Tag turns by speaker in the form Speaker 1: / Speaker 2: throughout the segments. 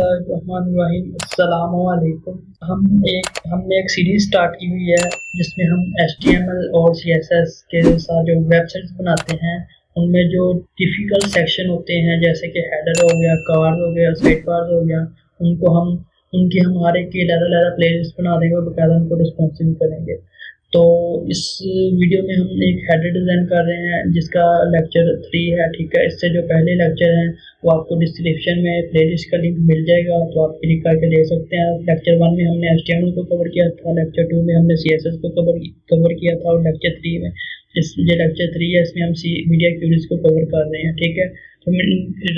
Speaker 1: बिस्मिल्लाहिर्रहमानिर्रहीम। अस्सलामुअलैकुम। हमने एक सीरीज स्टार्ट की हुई है जिसमें हम HTML और CSS के साथ जो वेबसाइट्स बनाते हैं उनमें जो डिफ़िकल्ट सेक्शन होते हैं जैसे कि हेडर हो गया, कार्स हो गया, साइड बार्स हो गया, उनको हम उनकी हमारे की अलग-अलग प्लेलिस्ट बना देंगे और बाकायदा उनको रिस्पॉन्सिव करेंगे। तो इस वीडियो में हम एक हेडर डिज़ाइन कर रहे हैं जिसका लेक्चर 3 है, ठीक है। इससे जो पहले लेक्चर हैं वो आपको डिस्क्रिप्शन में प्लेलिस्ट का लिंक मिल जाएगा, तो आप क्लिक करके देख सकते हैं। लेक्चर 1 में हमने HTML को कवर किया था, लेक्चर 2 में हमने CSS को कवर किया था और लेक्चर 3 में जो लेक्चर 3 है इसमें हम मीडिया क्यूरीज को कवर कर रहे हैं, ठीक है। तो हम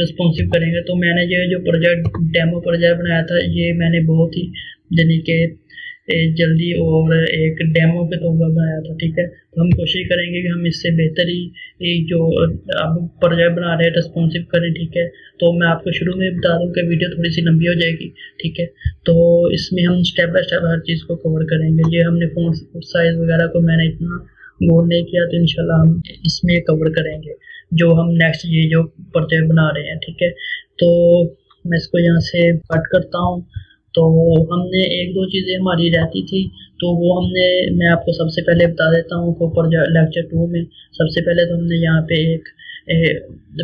Speaker 1: रिस्पॉन्सिव करेंगे। तो मैंने जो प्रोजेक्ट डेमो प्रोजेक्ट बनाया था ये मैंने बहुत ही यानी कि जल्दी और एक डेमो के तौर पर बनाया था, ठीक है। तो हम कोशिश करेंगे कि हम इससे बेहतर ही जो अब प्रोजेक्ट बना रहे हैं रिस्पॉन्सिव करें, ठीक है। तो मैं आपको शुरू में बता दूं कि वीडियो थोड़ी सी लंबी हो जाएगी, ठीक है। तो इसमें हम स्टेप बाय स्टेप हर चीज़ को कवर करेंगे। ये हमने फ़ॉन्ट साइज़ वगैरह को मैंने इतना गौर नहीं किया, तो इंशाल्लाह हम इसमें कवर करेंगे जो हम नेक्स्ट ये जो प्रोजेक्ट बना रहे हैं, ठीक है। तो मैं इसको यहाँ से कट करता हूँ। तो हमने एक दो चीज़ें हमारी रहती थी तो वो मैं आपको सबसे पहले बता देता हूँ। ऊपर लेक्चर 2 में सबसे पहले तो हमने यहाँ पे एक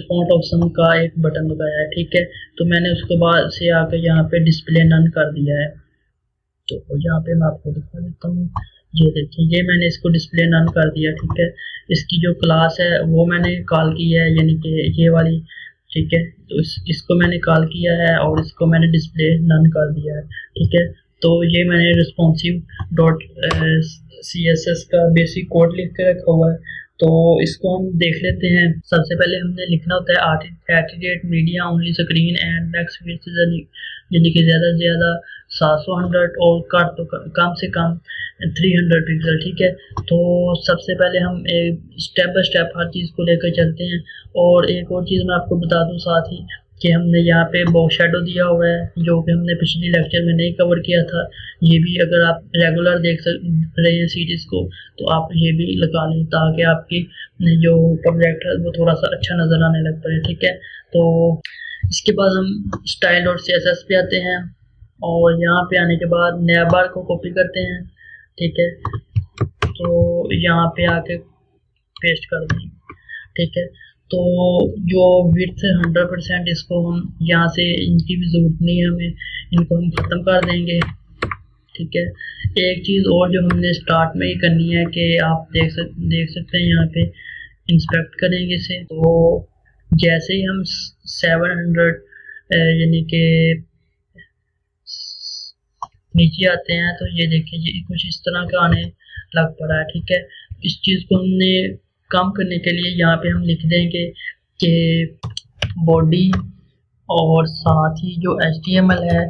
Speaker 1: फ़ॉन्ट ऑप्शन का एक बटन लगाया है, ठीक है। तो मैंने उसके बाद से आकर यहाँ पे डिस्प्ले नन कर दिया है। तो यहाँ पे मैं आपको दिखा देता हूँ, ये देखिए ये मैंने इसको डिस्प्ले नन कर दिया, ठीक है। इसकी जो क्लास है वो मैंने कॉल की है, यानी कि ये वाली, ठीक है। तो इसको मैंने कॉल किया है और इसको मैंने डिस्प्ले नन कर दिया है, ठीक है। तो ये मैंने रिस्पॉन्सिव डॉट CSS का बेसिक कोड लिख के रखा हुआ है। तो इसको हम देख लेते हैं। सबसे पहले हमने लिखना होता है eight media only screen and next width यानी कि ज़्यादा से ज़्यादा 700 और कम से कम 300 पिक्सल, ठीक है। तो सबसे पहले हम एक स्टेप बाय स्टेप हर चीज़ को लेकर चलते हैं। और एक और चीज़ मैं आपको बता दूं साथ ही कि हमने यहाँ पे बॉक्स शैडो दिया हुआ है जो कि हमने पिछली लेक्चर में नहीं कवर किया था। ये भी अगर आप रेगुलर देख रहे हैं सीरीज़ को तो आप ये भी लगा लें ताकि आपकी जो प्रोजेक्ट है वो थोड़ा सा अच्छा नज़र आने लग पड़े, ठीक है। तो इसके बाद हम स्टाइल और CSS पे आते हैं और यहाँ पे आने के बाद नया बार को कॉपी करते हैं, ठीक है। तो यहाँ पे आके पेस्ट कर देंगे, ठीक है। तो जो विड्थ 100% इसको हम यहाँ से इनकी भी ज़रूरत नहीं है, हमें इनको हम ख़त्म कर देंगे, ठीक है। एक चीज़ और जो हमने स्टार्ट में ही करनी है कि आप देख सकते हैं यहाँ पे इंस्पेक्ट करेंगे इसे। तो जैसे ही हम 700 यानी कि नीचे आते हैं तो ये देखिए ये कुछ इस तरह का आने लग पड़ा है, ठीक है। इस चीज़ को हमने कम करने के लिए यहाँ पे हम लिख देंगे कि बॉडी और साथ ही जो HTML है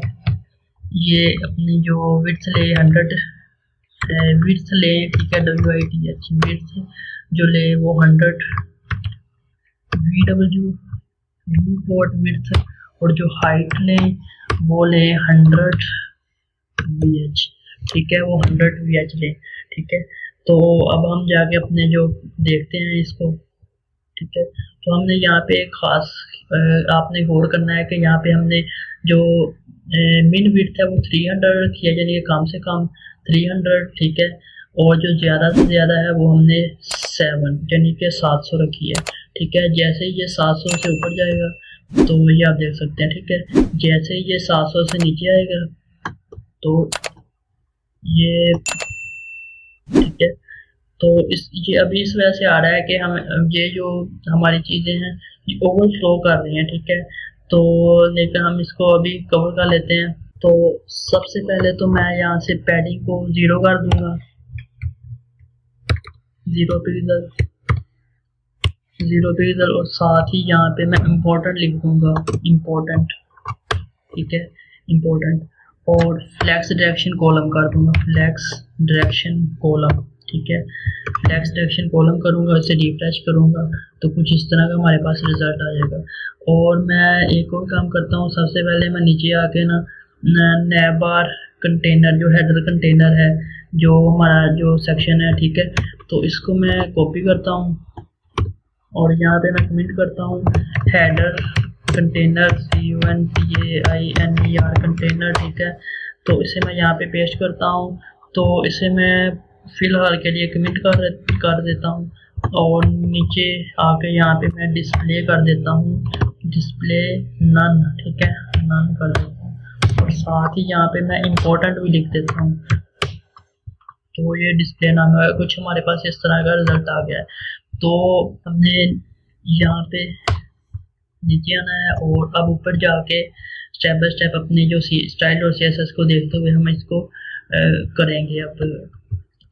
Speaker 1: ये अपनी जो विड्थ ले 100 विड्थ ले, ठीक है। WIDH विड्थ जो ले वो 100 VW विड्थ और जो हाइट ले वो ले 100 VH, ठीक है। वो 100 VH ले, ठीक है। तो अब हम जाके अपने जो देखते हैं इसको, ठीक है। तो हमने यहाँ पे एक ख़ास आपने गौर करना है कि यहाँ पे हमने जो मिन विड्थ है वो 300 रखी है, यानी कि कम से कम 300, ठीक है। और जो ज़्यादा से ज़्यादा है वो हमने 7 यानी कि 700 रखी है, ठीक है। जैसे ही ये 700 से ऊपर जाएगा तो ये आप देख सकते हैं, ठीक है। जैसे ही ये 700 से नीचे आएगा तो ये, ठीक है। तो ये अभी इस वजह से आ रहा है कि हम ये जो हमारी चीज़ें हैं ये ओवरफ्लो कर रही हैं, ठीक है। तो लेकिन हम इसको अभी कवर कर लेते हैं। तो सबसे पहले तो मैं यहाँ से पैडिंग को 0 कर दूंगा, 0 पिक्सल और साथ ही यहाँ पे मैं इम्पोर्टेंट लिख दूंगा, इम्पोर्टेंट, ठीक है, इम्पोर्टेंट। और फ्लैक्स डायरेक्शन कॉलम कर दूंगा, फ्लैक्स डायरेक्शन कॉलम, ठीक है। फ्लैक्स डायरेक्शन कॉलम करूंगा, इसे रिफ्रेश करूंगा तो कुछ इस तरह का हमारे पास रिजल्ट आ जाएगा। और मैं एक और काम करता हूँ, सबसे पहले मैं नीचे आके नया बार कंटेनर जो हेडर कंटेनर है जो हमारा जो सेक्शन है, ठीक है। तो इसको मैं कॉपी करता हूँ और यहाँ पे मैं कमेंट करता हूँ हेडर कंटेनर CONTAINER कंटेनर, ठीक है। तो इसे मैं यहाँ पे पेस्ट करता हूँ। तो इसे मैं फ़िलहाल के लिए कमेंट कर देता हूँ और नीचे आके यहाँ पे मैं डिस्प्ले कर देता हूँ, डिस्प्ले नन, ठीक है, नन कर देता हूँ। और साथ ही यहाँ पे मैं इम्पोर्टेंट भी लिख देता हूँ। तो ये डिस्प्ले नाम है, कुछ हमारे पास इस तरह का रिजल्ट आ गया है। तो हमने यहाँ पे नीचे आना है और अब ऊपर जाके स्टेप बाय स्टेप अपने जो स्टाइल और CSS को देखते हुए हम इसको करेंगे अब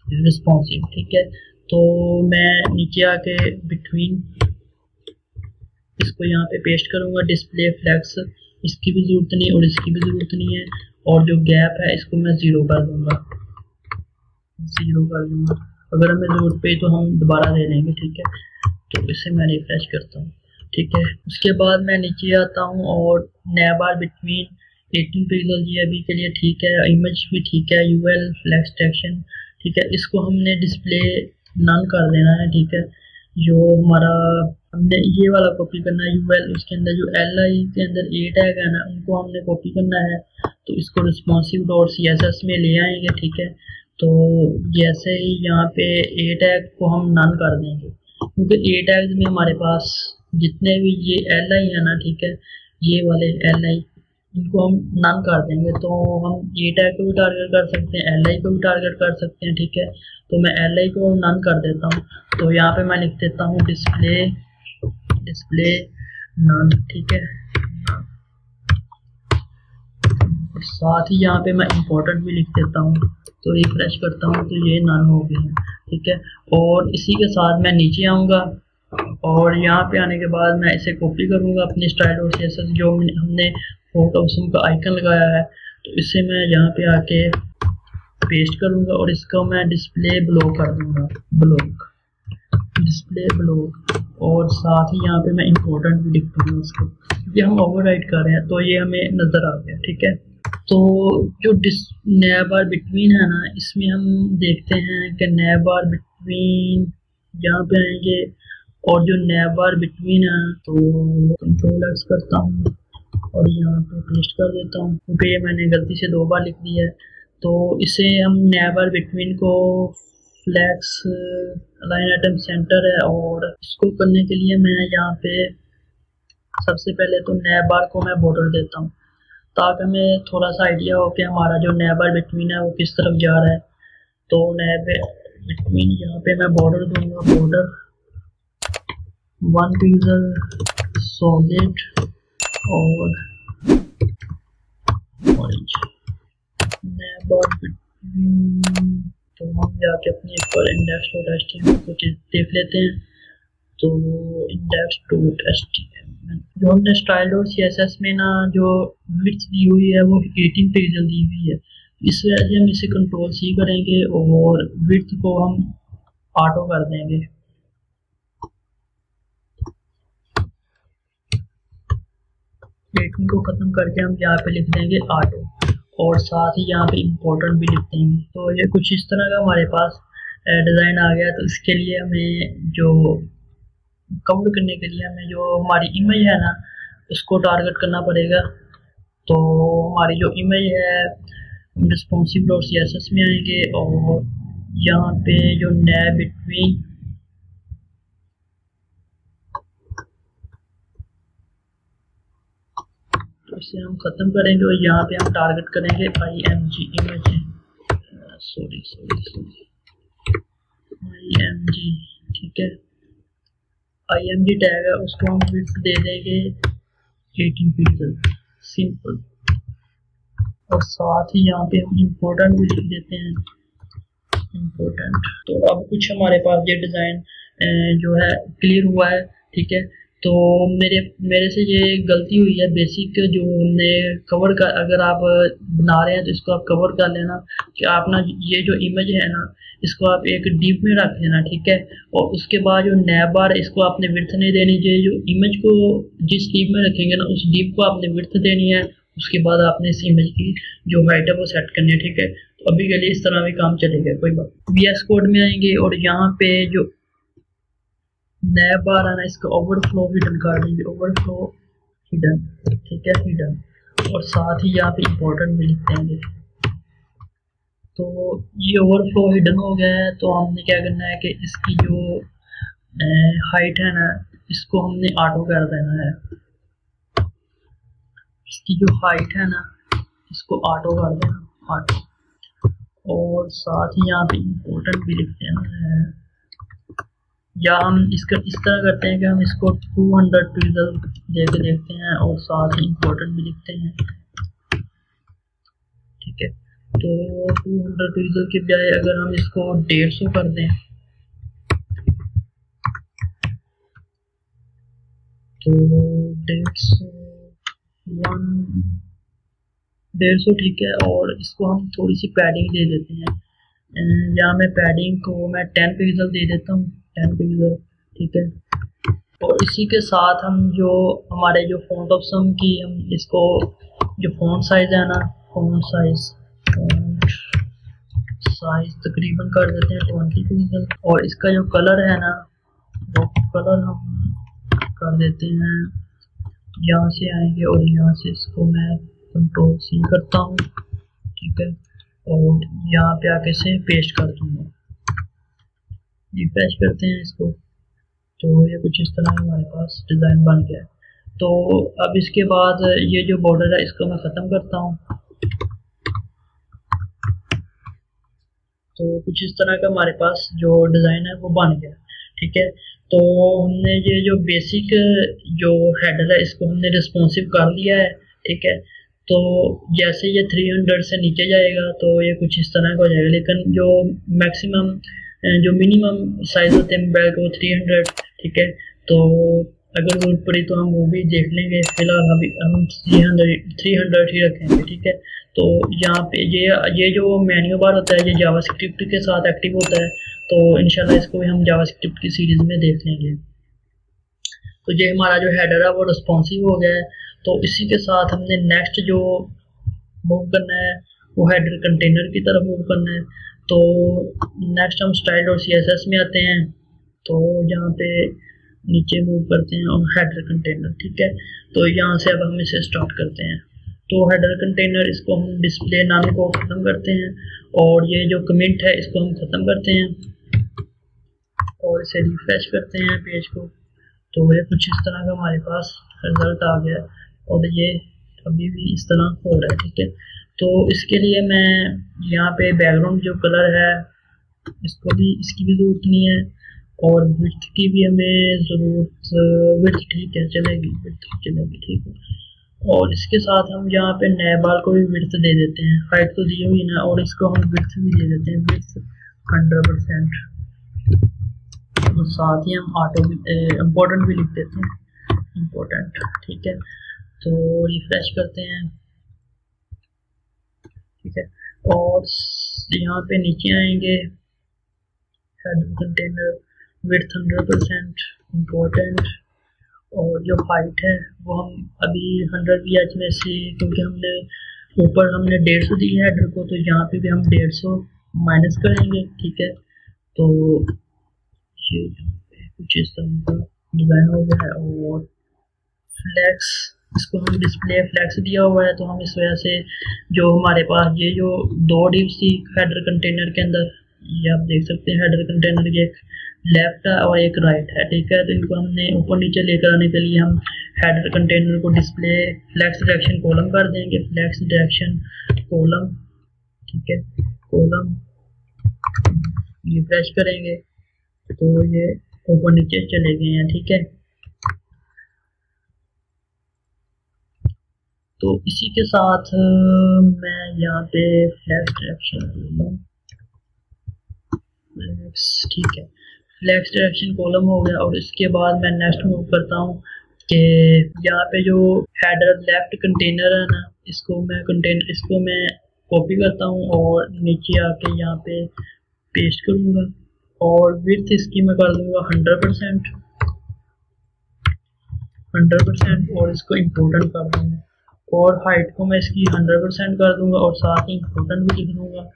Speaker 1: रिस्पॉन्सिव, ठीक है। तो मैं नीचे आके बिटवीन इसको यहाँ पे पेस्ट करूँगा, डिस्प्ले फ्लेक्स, इसकी भी ज़रूरत नहीं और इसकी भी ज़रूरत नहीं है। और जो गैप है इसको मैं 0 कर दूँगा, 0 कर दूँगा। अगर हमें ज़रूरत पे तो हम दोबारा दे देंगे, ठीक है। तो इसे मैं रिफ्रेश करता हूँ, ठीक है। उसके बाद मैं नीचे आता हूँ और नया बार बिटवीन 18 पिक्सल, ये अभी के लिए ठीक है। इमेज भी ठीक है, UL फ्लेक्स टेक्शन, ठीक है। इसको हमने डिस्प्ले नन कर देना है, ठीक है। जो हमारा हमने ये वाला कॉपी करना है UL, उसके अंदर जो LI के अंदर A टैग है ना, उनको हमने कॉपी करना है। तो इसको responsive.css में ले आएंगे, ठीक है। तो जैसे ही यहाँ पे A टैग को हम नन कर देंगे, क्योंकि A टैग में हमारे पास जितने भी ये LI है ना, ठीक है, ये वाले LI इनको हम नन कर देंगे। तो हम A टैग को भी टारगेट कर सकते हैं, LI को भी टारगेट कर सकते हैं, ठीक है। तो मैं LI को नन कर देता हूँ। तो यहाँ पे मैं लिख देता हूँ डिस्प्ले नन, ठीक है। और साथ ही यहाँ पे मैं इम्पोर्टेंट भी लिख देता हूँ। तो रिफ्रेश करता हूँ तो ये नन हो गए हैं, ठीक है। और इसी के साथ मैं नीचे आऊँगा और यहाँ पे आने के बाद मैं इसे कॉपी करूँगा अपने स्टाइल और CSS जो हमने फोटोसम का आइकन लगाया है। तो इसे मैं यहाँ पे आके पेस्ट करूँगा और इसको मैं डिस्प्ले ब्लॉक कर दूँगा, ब्लॉक, डिस्प्ले ब्लॉक। और साथ ही यहाँ पे मैं इम्पोर्टेंट भी लिख दूँगा उसको, क्योंकि हम ओवरराइट कर रहे हैं। तो ये हमें नज़र आ गया, ठीक है। तो जो नया बार बिटवीन है ना, इसमें हम देखते हैं कि नया बार बिटवीन यहाँ पे आएंगे और जो नया बार बिटवीन है तो Ctrl+X करता हूँ और यहाँ पे पेस्ट कर देता हूँ, क्योंकि ये मैंने गलती से 2 बार लिख दिया है। तो इसे हम नया बार बिटवीन को फ्लैक्स लाइन आइटम सेंटर है और इसको करने के लिए मैं यहाँ पे सबसे पहले तो नया बार को मैं बॉर्डर देता हूँ, ताकि हमें थोड़ा सा आइडिया हो कि हमारा जो नया बार बिटवीन है वो किस तरफ जा रहा है। तो नया बिटवीन यहाँ पे मैं बॉर्डर दूंगा, बॉर्डर 1 पिक्सल सॉलिड और ऑरेंज। नया बार बिटवीन, तो हम जाके अपनी एक बार index.html को देख लेते हैं। तो index.html जो हमने स्टाइल और CSS में ना जो विड्थ दी हुई है वो 18 पिक्सल दी हुई है, इस वजह से हम इसे Ctrl+C करेंगे और विड्थ को हम ऑटो कर देंगे। रेटिंग को ख़त्म करके हम यहाँ पे लिख देंगे ऑटो और साथ ही यहाँ पे इम्पोर्टेंट भी लिख देंगे। तो ये कुछ इस तरह का हमारे पास डिज़ाइन आ गया। तो इसके लिए हमें जो कवर करने के लिए हमें जो हमारी इमेज है ना उसको टारगेट करना पड़ेगा। तो हमारी जो इमेज है responsive.css में आएंगे और यहाँ पे जो नया बिटवीन तो इसे हम ख़त्म करेंगे और यहाँ पे हम टारगेट करेंगे img इमेज, सॉरी img, ठीक है। img टैग है उसको हम विड्थ दे देंगे 18 पिक्सल, सिंपल। और साथ ही यहाँ पे हम इम्पोर्टेंट भी लिख देते हैं, इम्पोर्टेंट। तो अब कुछ हमारे पास ये डिज़ाइन जो है क्लियर हुआ है, ठीक है। तो मेरे से ये गलती हुई है, बेसिक जो हमने कवर का, अगर आप बना रहे हैं तो इसको आप कवर कर लेना कि आप ना ये जो इमेज है ना इसको आप एक डीप में रख लेना, ठीक है। और उसके बाद जो नया बार इसको आपने विड्थ नहीं देनी चाहिए, जो इमेज को जिस डीप में रखेंगे ना उस डीप को आपने विड्थ देनी है। उसके बाद आपने इस इमेज की जो हाइट है वो सेट करनी है, ठीक है। तो अभी के लिए इस तरह भी काम चलेगा, कोई बात। VS कोड में आएंगे और यहाँ पे जो नया बार है ना इसका ओवरफ्लो हिडन कर देंगे, ओवरफ्लो हिडन, ठीक है, हिडन। और साथ ही यहाँ पे इम्पोर्टेंट भी लिखते हैं। तो ये ओवरफ्लो हिडन हो गया है, तो हमने क्या करना है कि इसकी जो हाइट है ना, इसको हमने ऑटो कर देना है। इसकी जो हाइट है ना, इसको ऑटो कर देना, ऑटो। और साथ ही यहाँ पे इम्पोर्टेंट भी लिखते हैं, या हम इसका इस तरह करते हैं कि हम इसको 200 पिक्सल दे के देखते हैं और साथ ही इम्पोर्टेंट भी लिखते हैं, ठीक है। तो 200 पिक्सल के बजाय अगर हम इसको 150 कर दें तो 150 ठीक है। और इसको हम थोड़ी सी पैडिंग दे देते हैं, यहाँ मैं पैडिंग को मैं 10 पिक्सल दे देता हूँ, 10 पिक्सल, ठीक है। और इसी के साथ हम जो हमारे जो फॉन्ट ऑफ सम की हम इसको जो फॉन्ट साइज है ना, फॉन्ट साइज तकरीबन कर देते हैं 20 पिक्सल। और इसका जो कलर है ना, वो कलर हम कर देते हैं, यहाँ से आएंगे और यहाँ से इसको मैं कंट्रोल C करता हूँ, ठीक है। और यहाँ पे आके से पेस्ट कर दूंगा, रिफ्रेश करते हैं इसको। तो ये कुछ इस तरह हमारे पास डिज़ाइन बन गया है। तो अब इसके बाद ये जो बॉर्डर है इसको मैं ख़त्म करता हूँ। तो कुछ इस तरह का हमारे पास जो डिज़ाइन है वो बन गया, ठीक है। तो हमने ये जो बेसिक जो हेडर है इसको हमने रिस्पॉन्सिव कर लिया है, ठीक है। तो जैसे ये 300 से नीचे जाएगा तो ये कुछ इस तरह का हो जाएगा, लेकिन जो मैक्सिमम जो मिनिमम साइज होते हैं मोबाइल को 300, ठीक है। तो अगर जरूरत पड़ी तो हम वो भी देख लेंगे, फिलहाल अभी हम 300 ही रखेंगे, ठीक है। तो यहाँ पे ये जो मेन्यू बार होता है ये जावास्क्रिप्ट के साथ एक्टिव होता है, तो इंशाल्लाह इसको भी हम जावास्क्रिप्ट की सीरीज में देख लेंगे। तो ये हमारा जो हेडर है वो रिस्पॉन्सिव हो गया है। तो इसी के साथ हमने नेक्स्ट जो मूव करना है वो हेडर कंटेनर की तरफ मूव करना है। तो नेक्स्ट हम स्टाइल और CSS में आते हैं, तो यहाँ पे नीचे मूव करते हैं और हेडर कंटेनर, ठीक है। तो यहाँ से अब हम इसे स्टार्ट करते हैं। तो हेडर कंटेनर इसको हम डिस्प्ले नाम को ख़त्म करते हैं और ये जो कमेंट है इसको हम ख़त्म करते हैं और इसे रिफ्रेश करते हैं पेज को। तो ये कुछ इस तरह का हमारे पास रिजल्ट आ गया और ये अभी भी इस तरह हो रहा है, ठीक है। तो इसके लिए मैं यहाँ पे बैकग्राउंड जो कलर है इसकी भी ज़रूरत नहीं है और विड्थ की भी हमें ज़रूरत, विड्थ ठीक है चलेगी, विड्थ चलेगी, ठीक है। और इसके साथ हम यहाँ पे नए बार को भी विड्थ दे देते हैं, हाइट तो दी हुई ना, और इसको हम विड्थ भी दे देते हैं, विड्थ 100%। और साथ ही हम ऑटो इम्पोर्टेंट भी लिख देते हैं, इम्पोर्टेंट, ठीक है। तो रिफ्रेश करते हैं, ठीक है। और यहाँ पे नीचे आएंगे, हेडर कंटेनर विड्थ 100% इम्पोर्टेंट, और जो हाइट है वो हम अभी 100 VH में से, क्योंकि हमने ऊपर हमने 150 दी है हेडर को, तो यहाँ पे भी हम 150 माइनस करेंगे, ठीक है। तो ये कुछ इस तरह का डिज़ाइन हो गया है। और फ्लैक्स, इसको हम डिस्प्ले फ्लैक्स दिया हुआ है, तो हम इस वजह से जो हमारे पास ये जो 2 डिव्स थी हेडर कंटेनर के अंदर, ये आप देख सकते हैं हेडर कंटेनर के एक लेफ्ट है और एक राइट है, ठीक है। तो इनको हमने ऊपर नीचे लेकर आने के लिए हम हेडर कंटेनर को डिस्प्ले फ्लैक्स डायरेक्शन कॉलम कर देंगे, फ्लैक्स डायरेक्शन कॉलम, ठीक है, कॉलम। रिफ्रेश करेंगे तो ये ऊपर नीचे चले गए हैं, ठीक है। तो इसी के साथ मैं यहाँ पे फ्लैक्स डायरेक्शन कॉलम, फ्लैक्स, ठीक है, फ्लैक्स डायरेक्शन कॉलम हो गया। और इसके बाद मैं नेक्स्ट मूव करता हूँ कि यहाँ पे जो हेडर लेफ्ट कंटेनर है ना, इसको मैं कॉपी करता हूँ और नीचे आके यहाँ पे पेस्ट करूँगा और विड्थ इसकी मैं कर दूँगा 100% और इसको इम्पोर्टेंट कर दूँगा। और हाइट को मैं इसकी 100% कर दूँगा और साथ ही इम्पोर्टेंट भी लिख दूँगा।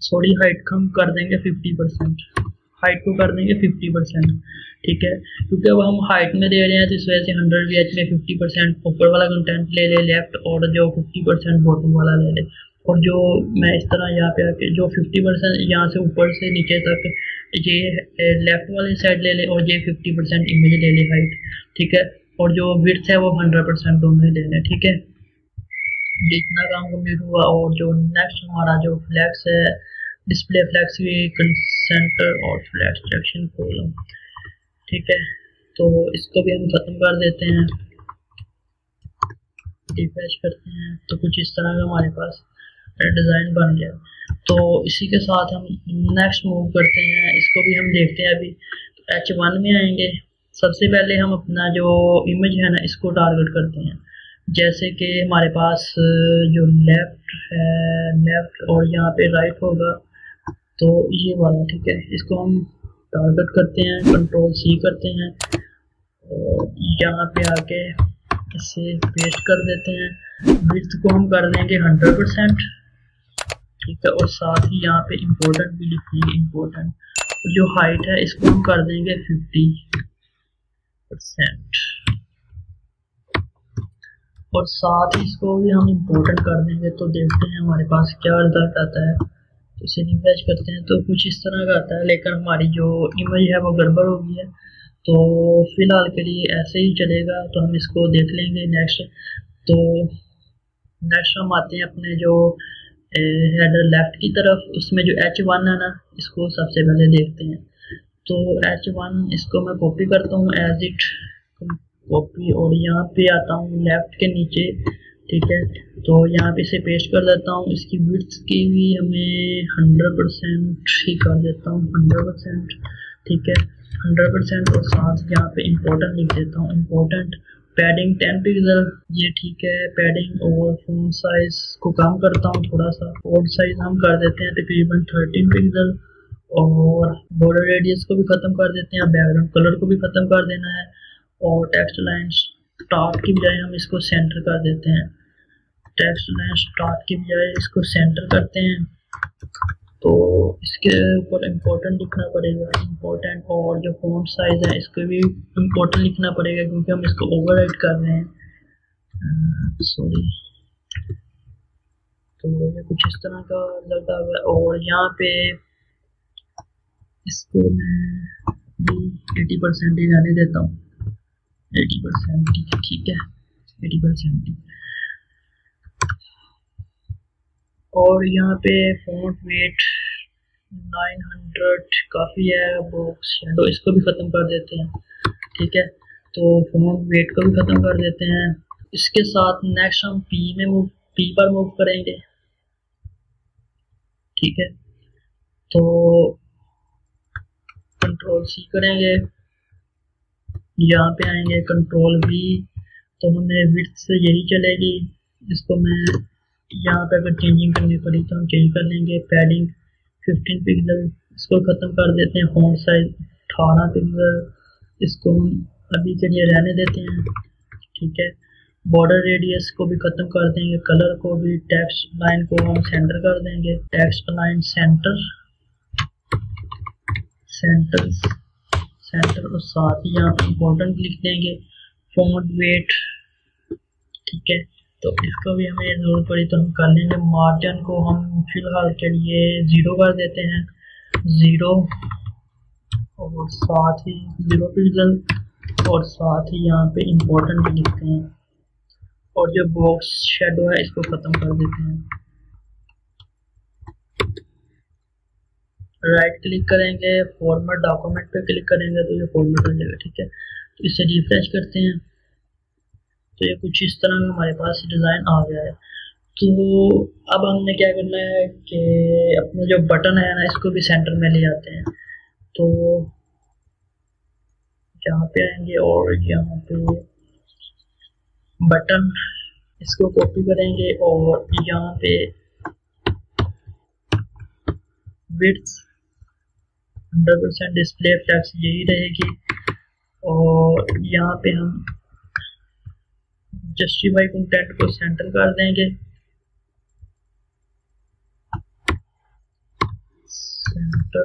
Speaker 1: सॉरी, हाइट कम कर देंगे 50%, हाइट को कर देंगे 50%। ठीक है, क्योंकि अब हम हाइट में दे रहे हैं तो इस वजह से 100 VH में 50% ऊपर वाला कंटेंट ले ले लेफ्ट, और जो 50% बॉटम वाला ले ले। और जो मैं इस तरह यहाँ पे आके जो 50% यहाँ से ऊपर से नीचे तक ये लेफ्ट वाली साइड ले ले, और ये 50% इमेज ले ले हाइट। ठीक है, और जो विड्थ है वो 100% दोनों ही ले लें। ठीक है, जितना काम कंप्लीट हुआ। और जो नेक्स्ट हमारा जो फ्लैक्स है, डिस्प्ले फ्लैक्स सेंटर और फ्लैक्स सेक्शन कॉलम। ठीक है, तो इसको भी हम खत्म कर देते हैं, रिफ्रेश करते हैं तो कुछ इस तरह का हमारे पास डिज़ाइन बन गया। तो इसी के साथ हम नेक्स्ट मूव करते हैं, इसको भी हम देखते हैं अभी। तो H1 में आएंगे, सबसे पहले हम अपना जो इमेज है ना इसको टारगेट करते हैं। जैसे कि हमारे पास जो लेफ्ट है, लेफ्ट और यहाँ पे राइट होगा, तो ये वाला। ठीक है, इसको हम टारगेट करते हैं, Ctrl+C करते हैं और यहाँ पे आके इसे पेस्ट कर देते हैं। विड्थ को हम कर देंगे 100%। ठीक है, और साथ ही यहाँ पे इम्पोर्टेंट भी लिखेंगे, इम्पोर्टेंट। जो हाइट है इसको हम कर देंगे 50%, और साथ ही इसको भी हम इम्पोर्टेंट कर देंगे। तो देखते हैं हमारे पास क्या रिजल्ट आता है। तो इसे रिफ्रेश करते हैं तो कुछ इस तरह का आता है, लेकिन हमारी जो इमेज है वो गड़बड़ हो गई है। तो फिलहाल के लिए ऐसे ही चलेगा, तो हम इसको देख लेंगे नेक्स्ट। तो नेक्स्ट हम आते हैं अपने जो हेडर लेफ्ट की तरफ, उसमें जो H1 है ना इसको सबसे पहले देखते हैं। तो H1 इसको मैं कॉपी करता हूँ एज इट कॉपी, और यहाँ पे आता हूँ लेफ्ट के नीचे। ठीक है, तो यहाँ पे इसे पेस्ट कर देता हूँ। इसकी विड्थ की भी हमें 100% ही कर देता हूँ, 100%। ठीक है, 100%, और साथ यहाँ पे इम्पोर्टेंट लिख देता हूँ, इम्पोर्टेंट। पैडिंग 10 पिक्सल, ये ठीक है पैडिंग। और फॉन्ट साइज को कम करता हूँ थोड़ा सा, फॉन्ट साइज हम कर देते हैं तकरीबन 13 पिक्सल। और बॉर्डर रेडियस को भी ख़त्म कर देते हैं, बैकग्राउंड कलर को भी ख़त्म कर देना है। और टेक्स्ट लाइन स्टार्ट की बजाय हम इसको सेंटर कर देते हैं, टेक्स्ट लाइन स्टार्ट की बजाय इसको सेंटर करते हैं। तो इसके ऊपर इम्पोर्टेंट लिखना पड़ेगा, इम्पोर्टेंट। और जो फॉन्ट साइज है इसको भी इम्पोर्टेंट लिखना पड़ेगा, क्योंकि हम इसको ओवरराइट कर रहे हैं। सॉरी, तो ये कुछ इस तरह का लगा हुआ है। और यहाँ पे इसको मैं 80% ही रहने देता हूँ, 80%। ठीक है, 80%। और यहाँ पे फॉन्ट वेट 900 काफ़ी है। बॉक्स शेडो इसको भी ख़त्म कर देते हैं। ठीक है, तो फॉन्ट वेट को भी ख़त्म कर देते हैं। इसके साथ नेक्स्ट हम पी पर मूव करेंगे। ठीक है, तो Ctrl+C करेंगे, यहाँ पे आएंगे Ctrl+V, तो हमें विड्थ से यही चलेगी। इसको मैं यहाँ पे अगर चेंजिंग करनी पड़ी तो हम चेंज कर लेंगे। पैडिंग 15 पिक्सल, इसको ख़त्म कर देते हैं। फॉन्ट साइज 18 पिक्सल, इसको हम अभी के लिए रहने देते हैं। ठीक है, बॉर्डर रेडियस को भी ख़त्म कर देंगे, कलर को भी। टेक्स्ट लाइन को हम सेंटर कर देंगे, text line centre, centre, centre. और साथ ही यहाँ पे इम्पोर्टेंट लिख देंगे, फॉन्ट वेट। ठीक है, तो इसको भी हमें ज़रूरत पड़ी तो हम कर लेंगे। मार्जिन को हम फिलहाल के लिए 0 कर देते हैं, 0। और साथ ही 0 पिक्सल, और साथ ही यहाँ पे इम्पोर्टेंट भी लिखते हैं। और जो बॉक्स शेडो है इसको ख़त्म कर देते हैं। राइट क्लिक करेंगे, फॉर्मेट डॉक्यूमेंट पे क्लिक करेंगे तो ये फॉर्मेट हो जाएगा। ठीक है, तो इसे रिफ्रेश करते हैं तो ये कुछ इस तरह का हमारे पास डिज़ाइन आ गया है। तो अब हमने क्या करना है कि अपने जो बटन है ना इसको भी सेंटर में ले आते हैं। तो यहाँ पे आएंगे और यहाँ पे बटन, इसको कॉपी करेंगे और यहाँ पे विड्थ 100% डिस्प्ले फ्लैक्स यही रहेगी। और यहाँ पे हम जस्टिफाई कंटेंट को सेंटर कर देंगे, centre.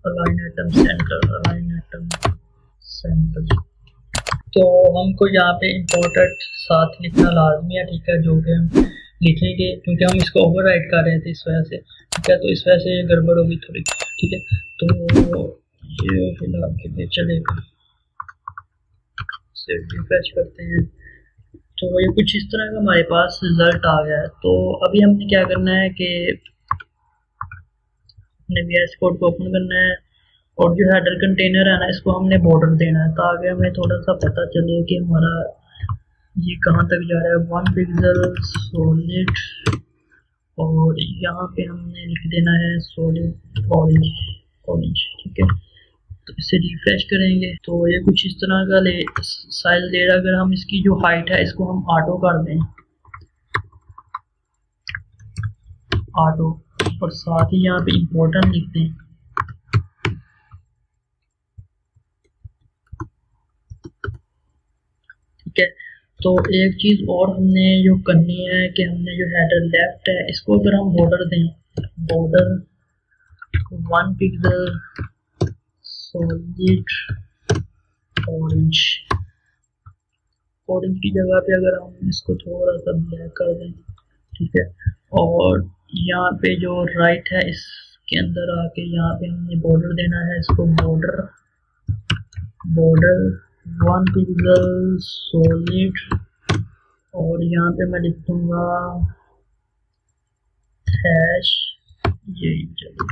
Speaker 1: Align atom centre, align atom centre. तो हमको यहाँ पे इम्पोर्टेंट साथ लिखना लाजमी है, ठीक है, जो कि हम लिखेंगे क्योंकि हम इसको ओवरराइट कर रहे थे इस वजह से, ठीक है। तो इस वजह से गड़बड़ होगी थोड़ी, ठीक है। तो ये फिलहाल के लिए चलेगा, इसे रिफ्रेश करते हैं। तो ये कुछ इस तरह का हमारे पास रिजल्ट आ गया है। तो अभी हमने क्या करना है कि अपने VS कोड को ओपन करना है और जो हेडर कंटेनर है ना, इसको हमने बॉर्डर देना है ताकि हमें थोड़ा सा पता चले कि हमारा ये कहाँ तक जा रहा है। 1 पिक्सल सॉलिड, और यहाँ पे हमने लिख देना है सॉलिड ऑरेंज, ऑरेंज, ठीक है। तो इसे रिफ्रेश करेंगे तो ये कुछ इस तरह का साइज ले रहा है। अगर हम इसकी जो हाइट है इसको हम ऑटो कर दें, ऑटो, और साथ ही यहाँ पे इम्पोर्टेंट लिख दें, ठीक है। तो एक चीज़ और हमने जो करनी है कि हमने जो हेडर लेफ्ट है इसको अगर हम बॉर्डर दें, border 1 pixel solid orange, orange की जगह पे अगर हम इसको थोड़ा सा ब्लैक कर दें, ठीक है। और यहाँ पे जो राइट है इसके अंदर आके यहाँ पे हमने बॉर्डर देना है, इसको बॉर्डर 1 पिक्सल सॉलिड, और यहाँ पे मैं लिख दूंगा हैश, यही चलो,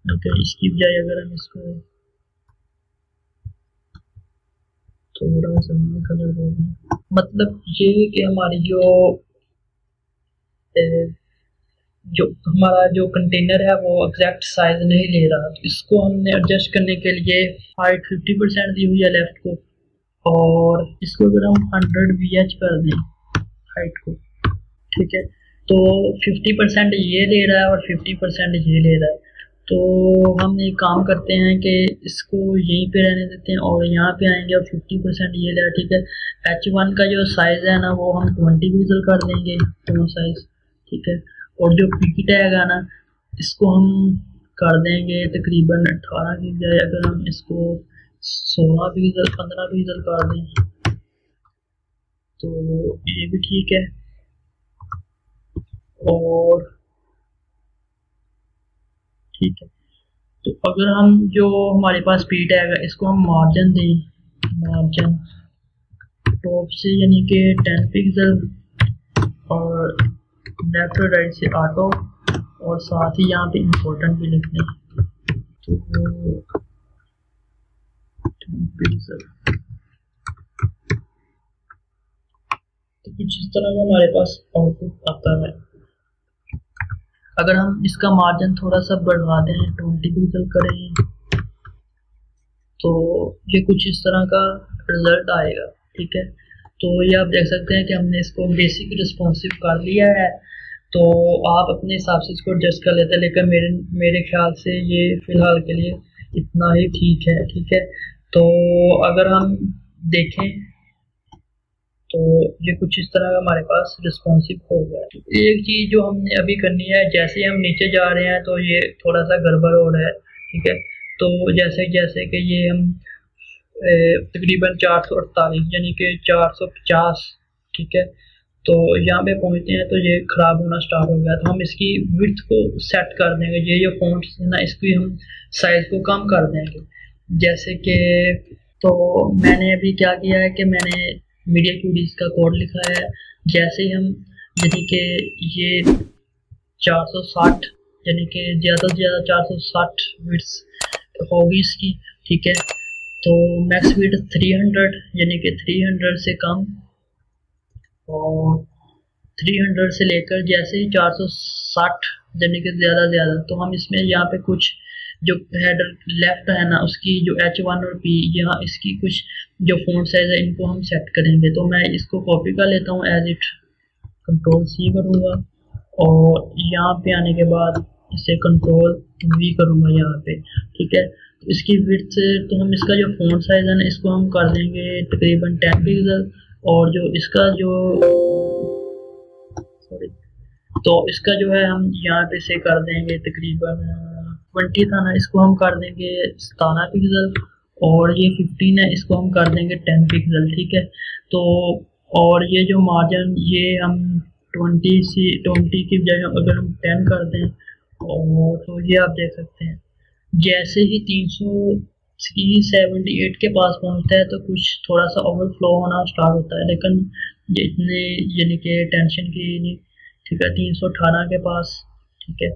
Speaker 1: ओके। इसकी बजाय अगर हम इसको थोड़ा सा कलर दे दें, मतलब ये कि हमारी जो हमारा जो कंटेनर है वो एग्जैक्ट साइज नहीं ले रहा। तो इसको हमने एडजस्ट करने के लिए हाइट 50% दी हुई है लेफ्ट को, और इसको अगर हम 100 VH कर दें हाइट को, ठीक है। तो 50% ये ले रहा है और 50% ये ले रहा है। तो हम एक काम करते हैं कि इसको यहीं पे रहने देते हैं और यहाँ पे आएंगे और 50% ये ले रहा है, ठीक है। H1 का जो साइज है ना वो हम 20 पिक्सल कर देंगे, दोनों साइज, ठीक है। और जो पी टैग है ना इसको हम कर देंगे तकरीबन 18 की बजाय अगर हम इसको 16 पिक्सल 15 पिक्सल कर दें तो ये भी ठीक है। और ठीक है, तो अगर हम जो हमारे पास पी टैग है इसको हम मार्जिन दें, मार्जिन टॉप से यानी कि 10 पिक्सल और लेफ्ट और राइट से ऑटो, और साथ ही यहाँ पे इम्पोर्टेंट भी लिख दें, तो 10 पिक्सल। तो कुछ इस तरह का हमारे पास आउटपुट आता है। अगर हम इसका मार्जिन थोड़ा सा बढ़ा दें, 20 पिक्सल करें, तो ये कुछ इस तरह का रिजल्ट आएगा, ठीक है। तो ये आप देख सकते हैं कि हमने इसको बेसिक रिस्पॉन्सिव कर लिया है। तो आप अपने हिसाब से इसको एडजस्ट कर लेते हैं, लेकिन मेरे ख्याल से ये फिलहाल के लिए इतना ही ठीक है, ठीक है। तो अगर हम देखें तो ये कुछ इस तरह का हमारे पास रिस्पॉन्सिव हो गया। एक चीज़ जो हमने अभी करनी है, जैसे हम नीचे जा रहे हैं तो ये थोड़ा सा गड़बड़ हो रहा है, ठीक है। तो जैसे जैसे कि ये हम तकरीबन 448 यानी कि 450, ठीक है, तो यहाँ पे पहुँचते हैं तो ये ख़राब होना स्टार्ट हो गया। तो हम इसकी विड्थ को सेट कर देंगे, ये फॉन्ट्स है ना इसकी हम साइज़ को कम कर देंगे। जैसे कि तो मैंने अभी क्या किया है कि मैंने मीडिया क्यूरीज का कोड लिखा है। जैसे ही हम यानी कि ये 460 यानी कि ज़्यादा से ज़्यादा 460 विड्थ होगी इसकी, ठीक है। तो मैक्स विड्थ 300 यानी कि 300 से कम, और 300 से लेकर जैसे ही 460 यानी कि ज़्यादा ज़्यादा, तो हम इसमें यहाँ पे कुछ जो हेडर लेफ्ट है ना उसकी जो H1 और P, यहाँ इसकी कुछ जो फ़ॉन्ट साइज है इनको हम सेट करेंगे। तो मैं इसको कॉपी कर लेता हूँ, एज इट Ctrl+C करूँगा और यहाँ पे आने के बाद इसे Ctrl+V करूँगा यहाँ पे, ठीक है। तो इसकी विड्थ तो हम इसका जो फ़ॉन्ट साइज है ना इसको हम कर देंगे तकरीबन 10 पिक्सल, और जो इसका जो तो इसका जो है हम यहाँ पे से कर देंगे तकरीबन 20 था ना, इसको हम कर देंगे 17 पिक्सल, और ये 15 है, इसको हम कर देंगे 10 पिक्सल, ठीक है। तो और ये जो मार्जिन, ये हम 20 की बजाय अगर हम 10 कर दें, और तो ये आप देख सकते हैं जैसे ही 378 के पास पहुंचता है तो कुछ थोड़ा सा ओवरफ्लो होना स्टार्ट होता है, लेकिन ये इतने यानी कि टेंशन की नहीं, ठीक है। 318 के पास, ठीक है।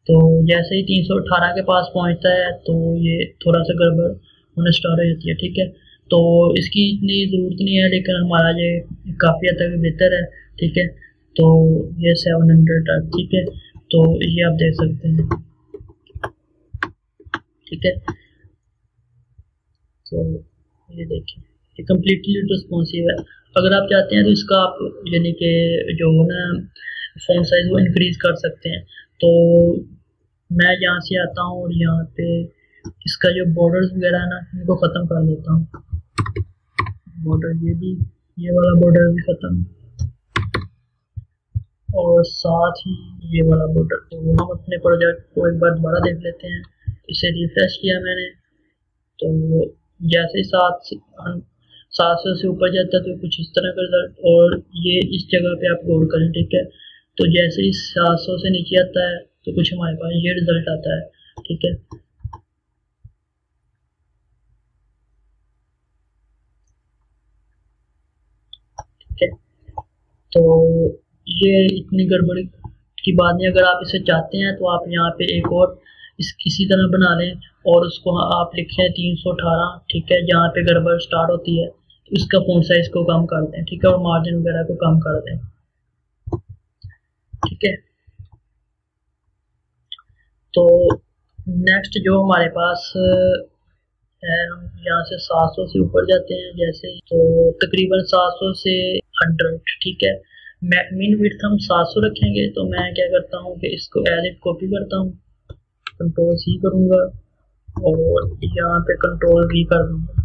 Speaker 1: तो जैसे ही 318 के पास पहुंचता है तो ये थोड़ा सा गड़बड़ होना स्टार्ट हो जाती है, ठीक है। तो इसकी इतनी ज़रूरत नहीं है, लेकिन हमारा ये काफ़ी हद तक बेहतर है, ठीक है। तो ये 700 तक, ठीक है। तो ये आप देख सकते हैं, ठीक है। तो ये देखिए, ये कम्प्लीटली रिस्पॉन्सिव है। अगर आप चाहते हैं तो इसका आप यानी कि जो ना फ़ॉन्ट साइज़ वो इंक्रीज़ कर सकते हैं। तो मैं यहाँ से आता हूँ और यहाँ पे इसका जो बॉर्डर्स वगैरह है ना, इनको ख़त्म कर देता हूँ। बॉर्डर ये भी, ये वाला बॉर्डर भी ख़त्म, और साथ ही ये वाला बॉर्डर। तो हम अपने प्रोजेक्ट को एक बार दोबारा देख लेते हैं। इसे रिफ्रेश किया मैंने, तो जैसे ही 700 से ऊपर जाता है तो कुछ इस तरह का रिजल्ट, और ये इस जगह पे आप गौर करें, ठीक है। तो जैसे ही 700 से नीचे आता है तो कुछ हमारे पास ये रिजल्ट आता है, ठीक है। ठीक है, तो ये इतनी गड़बड़ी की बात नहीं। अगर आप इसे चाहते हैं तो आप यहाँ पे एक और इसी तरह बना लें, और उसको आप लिखें 318, ठीक है। जहाँ पे गड़बड़ स्टार्ट होती है इसका फ़ॉन्ट साइज को कम कर दें, ठीक है, और मार्जिन वगैरह को कम कर दें, ठीक है। तो नेक्स्ट जो हमारे पास है, हम यहाँ से 700 से ऊपर जाते हैं जैसे, तो तकरीबन 700 से 100, ठीक है। मिन विड्थ हम 700 रखेंगे, तो मैं क्या करता हूँ कि इसको एज इट कॉपी करता हूँ, कंट्रोल सी करूँगा और यहाँ पे कंट्रोल वी कर दूँगा।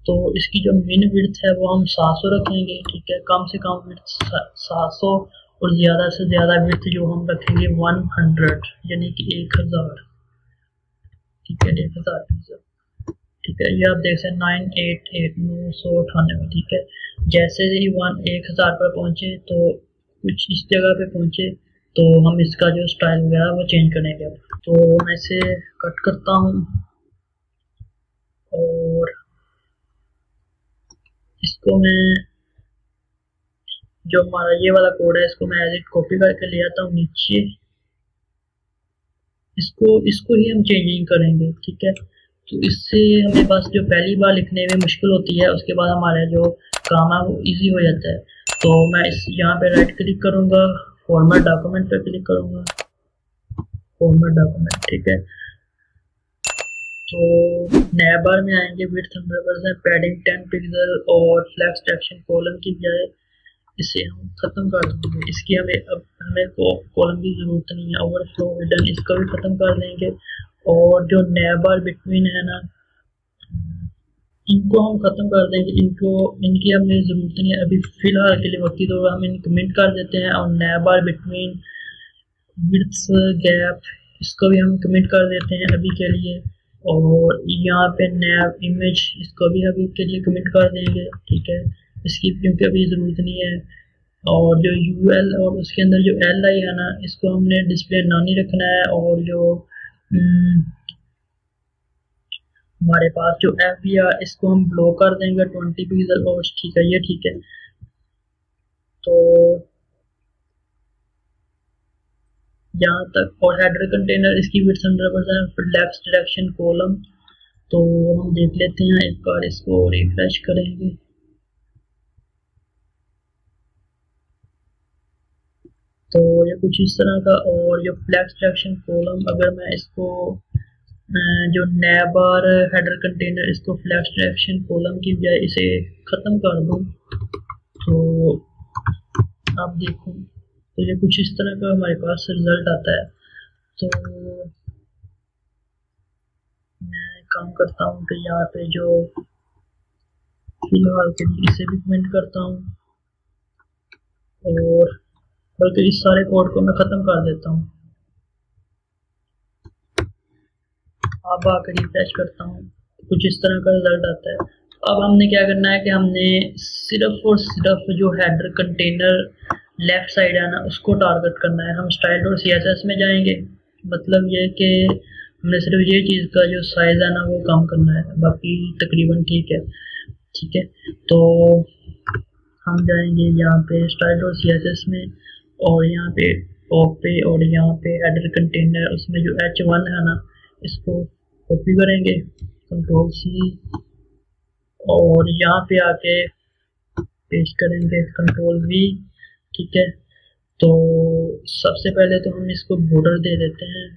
Speaker 1: तो इसकी जो मिन विड्थ है वो हम 700 रखेंगे, ठीक है। कम से कम विड्थ 700, और ज़्यादा से ज़्यादा विड्थ जो हम रखेंगे 100, यानी कि 1000, ठीक है, 1000 पिक्सल, ठीक है। ये आप देख सकते हैं 988 ठीक है। जैसे ही 1000 पर पहुंचे तो कुछ इस जगह पे पहुंचे, तो हम इसका जो स्टाइल वगैरह वो चेंज करेंगे। तो मैं इसे कट करता हूँ और इसको मैं, जो हमारा ये वाला कोड है, इसको मैं एज इट कॉपी करके ले आता हूँ नीचे। इसको ही हम चेंजिंग करेंगे, ठीक है। तो इससे हमें बस जो पहली बार लिखने में मुश्किल होती है, उसके बाद हमारा जो काम है वो इजी हो जाता है। तो मैं इस यहाँ पे राइट क्लिक करूँगा, फॉर्मेट डॉक्यूमेंट पे क्लिक करूँगा, फॉर्मेट डॉक्यूमेंट, ठीक है। तो नया बार में आएंगे, विड्थ 100%, पैडिंग 10 पिक्सल, और फ्लैक्स सेक्शन कॉलम की बजाय इसे हम खत्म कर देंगे। इसकी हमें कॉलम की जरूरत नहीं है। ओवरफ्लो हिडन इसको भी खत्म कर देंगे, और जो नया बार बिटवीन है ना, इनको हम खत्म कर देंगे। इनकी हमें जरूरत नहीं है अभी फिलहाल के लिए, वक्ती तौर पर हम इनको कमेंट कर देते हैं। और नया बार बिटवीन विड्थ गैप, इसको भी हम कमेंट कर देते हैं अभी के लिए। और यहाँ पे नया इमेज, इसको भी अभी के लिए कमेंट कर देंगे, ठीक है। इसकी क्योंकि अभी ज़रूरत नहीं है। और जो UL और उसके अंदर जो LI है ना, इसको हमने डिस्प्ले ना नहीं रखना है। और जो हमारे पास जो FBR, इसको हम ब्लो कर देंगे 20 पिक्सल, और ठीक है, ये ठीक है। तो यहाँ तक, और हेडर कंटेनर इसकी विड्थ 100%, लेफ्ट डायरेक्शन कॉलम, तो हम देख लेते हैं एक बार, इसको रिफ्रेश करेंगे। तो ये कुछ इस तरह का। और जो फ्लैक्स डायरेक्शन कॉलम, अगर मैं इसको जो नया बार हेडर कंटेनर, इसको फ्लैक्स डायरेक्शन कॉलम की बजाय इसे ख़त्म कर दूँ, तो आप देखो, तो ये कुछ इस तरह का हमारे पास रिजल्ट आता है। तो मैं काम करता हूँ कि यहाँ पे जो फिलहाल के लिए इसे भी कमेंट करता हूँ, और बल्कि इस सारे कोड को मैं ख़त्म कर देता हूँ। अब आकर रिफ्रेश करता हूँ, कुछ इस तरह का रिजल्ट आता है। अब हमने क्या करना है कि हमने सिर्फ और सिर्फ जो हेडर कंटेनर लेफ्ट साइड है ना उसको टारगेट करना है। हम स्टाइल और CSS में जाएंगे, मतलब ये कि हमने सिर्फ ये चीज़ का जो साइज़ है ना वो कम करना है, बाकी तकरीबन ठीक है। ठीक है, तो हम जाएंगे यहाँ पे स्टाइल और CSS में, और यहाँ पे टॉप पे, और यहाँ पे हेडर कंटेनर उसमें जो H1 है ना इसको कॉपी करेंगे, Ctrl+C, और यहाँ पे आके पेस्ट करेंगे Ctrl+V। ठीक है, तो सबसे पहले तो हम इसको बॉर्डर दे देते हैं।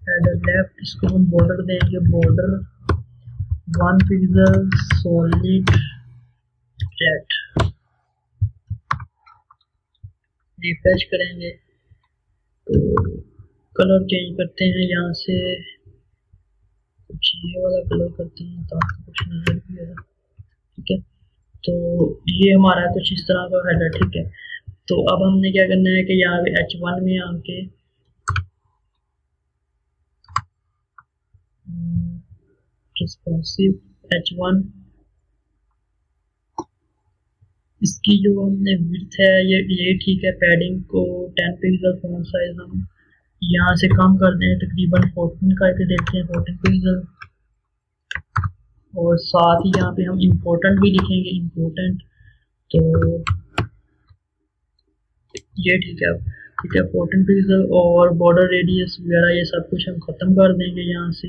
Speaker 1: हेडर लेफ्ट, इसको हम बॉर्डर देंगे, border 1 pixel solid red. Refresh करेंगे तो कलर चेंज करते हैं, यहाँ से कुछ ये वाला कलर करते हैं ताकि कुछ नजर भी आए। ठीक है, तो ये हमारा कुछ इस तरह का हेडर। ठीक है, तो अब हमने क्या करना है कि यहाँ पे H1 में आके रिस्पॉन्सिव H1, इसकी जो हमने विड्थ है ये ठीक है। पैडिंग को 10 पिक्सल, फॉन्ट साइज हम यहाँ से कम कर दें, तकरीबन 14 करके देखते हैं, 14 पिक्सल। और साथ ही यहाँ पे हम इम्पोर्टेंट भी लिखेंगे, इम्पोर्टेंट, तो ये ठीक है। ठीक है, 14 पिक्सल, और बॉर्डर रेडियस वगैरह ये सब कुछ हम ख़त्म कर देंगे यहाँ से।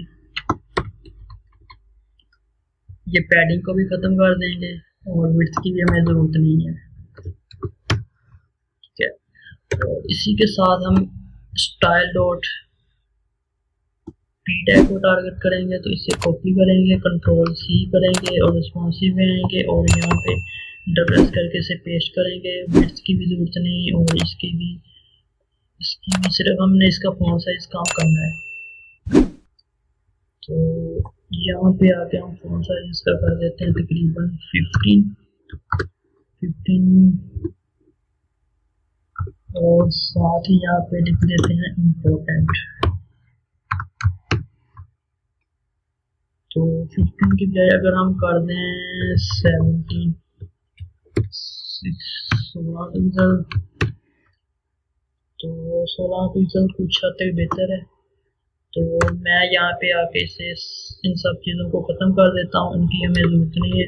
Speaker 1: ये पैडिंग को भी ख़त्म कर देंगे, और विड्थ की भी हमें ज़रूरत नहीं है। ठीक है, तो इसी के साथ हम स्टाइल डॉट पी टैग को टारगेट करेंगे, तो इसे कॉपी करेंगे, Ctrl+C करेंगे, और रिस्पॉन्सिव में आएंगे, और यहाँ पे डबल प्रेस करके इसे पेस्ट करेंगे। विड्थ की भी ज़रूरत नहीं, और इसकी भी सिर्फ हमने इसका फॉन्ट साइज कम करना है। तो यहाँ पे आके हम फॉन्ट साइज इसका कर देते हैं तकरीबन 15, और साथ ही यहाँ पे लिख देते हैं इम्पोर्टेंट। तो 15 की बजाय अगर हम कर दें 17, 16 पिक्सल, तो 16 पिक्सल कुछ हद तक बेहतर है। तो मैं यहाँ पे आके इसे इन सब चीज़ों को ख़त्म कर देता हूँ, इनकी हमें ज़रूरत नहीं है।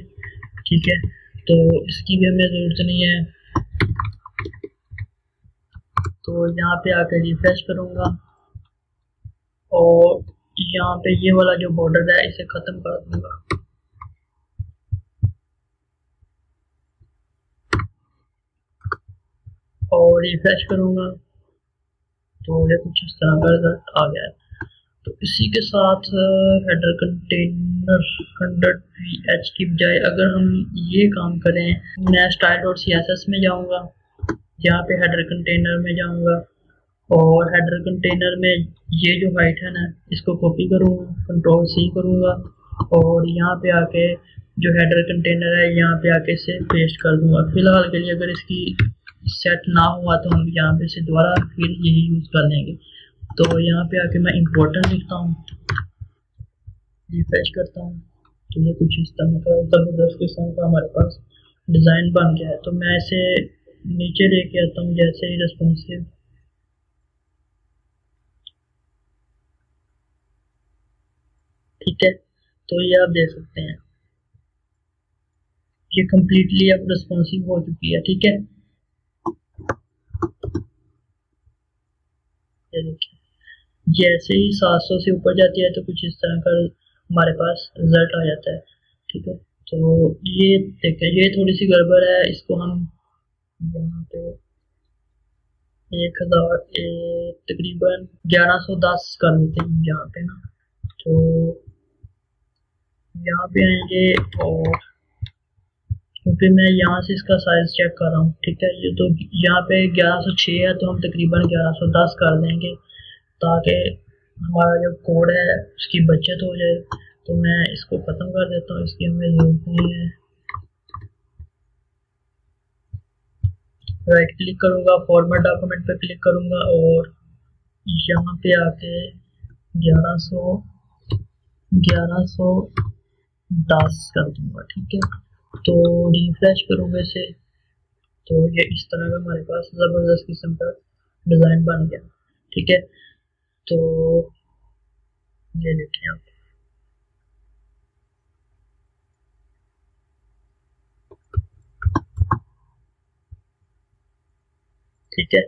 Speaker 1: ठीक है, तो इसकी भी हमें ज़रूरत नहीं है। तो यहाँ पे आकर रिफ्रेश करूँगा, और यहाँ पे ये वाला जो बॉर्डर है इसे ख़त्म कर दूँगा। और रिफ्रेश करूँगा तो ये कुछ इस तरह का रिजल्ट आ गया है। तो इसी के साथ हेडर कंटेनर 100VH की बजाय अगर हम ये काम करें, मैं style.css में जाऊँगा, यहाँ पे हेडर कंटेनर में जाऊँगा, और हेडर कंटेनर में ये जो हाइट है ना इसको कॉपी करूँगा, Ctrl+C करूँगा, और यहाँ पे आके जो हेडर कंटेनर है यहाँ पे आके इसे पेस्ट कर दूँगा। फिलहाल के लिए अगर इसकी सेट ना हुआ तो हम यहाँ पे से दोबारा फिर यही यूज़ कर लेंगे। तो यहाँ पे आके मैं इम्पोर्टेंट लिखता हूँ, रिफ्रेश करता हूँ, तो ये कुछ इस तरह का ज़बरदस्त किस्म का हमारे पास डिज़ाइन बन गया है। तो मैं इसे नीचे लेके आता हूँ, जैसे ही रिस्पॉन्सिव, ठीक है, तो ये आप देख सकते हैं ये कम्प्लीटली अब रिस्पॉन्सिव हो चुकी है। ठीक है, ये देखिए जैसे ही 700 से ऊपर जाती है तो कुछ इस तरह का हमारे पास रिजल्ट आ जाता है। ठीक है, तो ये देखें ये थोड़ी सी गड़बड़ है, इसको हम यहाँ पे 1000 तकरीबन 1110 कर देते हैं यहाँ पे ना। तो यहाँ पे आएंगे, और क्योंकि मैं यहाँ से इसका साइज चेक कर रहा हूँ, ठीक है, ये तो यहाँ पे 1106 है, तो हम तकरीबन 1110 कर देंगे ताकि हमारा जो कोड है उसकी बचत हो जाए। तो मैं इसको ख़त्म कर देता हूँ, इसकी हमें ज़रूरत नहीं है। राइट क्लिक करूँगा, फॉर्मेट डॉक्यूमेंट पे क्लिक करूँगा और यहाँ पे आके 1110 कर दूंगा। ठीक है, तो रिफ्रेश करूँगा इसे, तो ये इस तरह का हमारे पास ज़बरदस्त किस्म का डिज़ाइन बन गया। ठीक है, तो ये देखिए आप, ठीक है,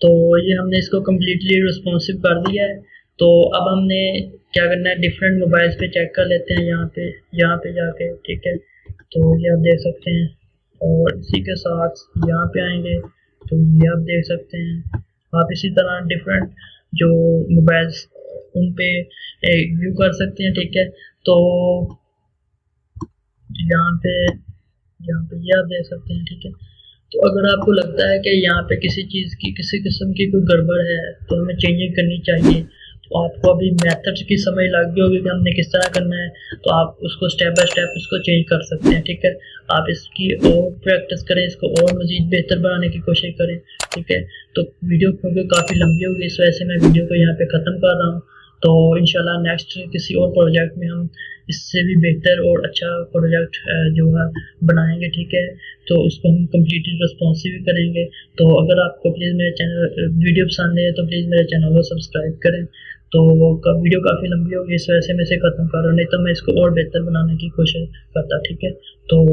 Speaker 1: तो ये हमने इसको कम्प्लीटली रिस्पॉन्सिव कर दिया है। तो अब हमने क्या करना है, डिफरेंट मोबाइल्स पे चेक कर लेते हैं, यहाँ पे जाके। ठीक है, तो ये आप देख सकते हैं, और इसी के साथ यहाँ पे आएंगे तो ये आप देख सकते हैं। आप इसी तरह डिफरेंट जो मोबाइल्स उन पे व्यू कर सकते हैं। ठीक है, तो यहाँ पे ये आप देख सकते हैं। ठीक है, तो अगर आपको लगता है कि यहाँ पे किसी चीज़ की किसी किस्म की कोई गड़बड़ है तो हमें चेंजिंग करनी चाहिए, तो आपको अभी मेथड्स की समझ लग गई होगी कि हमने किस तरह करना है, तो आप उसको स्टेप बाय स्टेप उसको चेंज कर सकते हैं। ठीक है, आप इसकी और प्रैक्टिस करें, इसको और मज़ीद बेहतर बनाने की कोशिश करें। ठीक है, तो वीडियो क्योंकि काफ़ी लंबी होगी, इस वजह से मैं वीडियो को यहाँ पे ख़त्म कर रहा हूँ। तो इंशाल्लाह नेक्स्ट किसी और प्रोजेक्ट में हम इससे भी बेहतर और अच्छा प्रोजेक्ट जो है बनाएंगे। ठीक है, तो उसको हम कम्प्लीटली रिस्पॉन्सिव करेंगे। तो अगर आपको प्लीज़ मेरे चैनल वीडियो पसंद है तो प्लीज़ मेरे चैनल को सब्सक्राइब करें। तो वीडियो काफ़ी लंबी होगी, इस वजह से मैं इसे ख़त्म कर रहा हूँ, नहीं तो मैं इसको और बेहतर बनाने की कोशिश करता। ठीक है, तो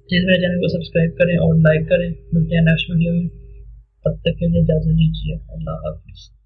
Speaker 1: प्लीज़ मेरे चैनल को सब्सक्राइब करें और लाइक करें। मिलते हैं नेक्स्ट वीडियो में, तब तक के लिए इजाज़त दीजिए। अल्लाह हाफ़िज़।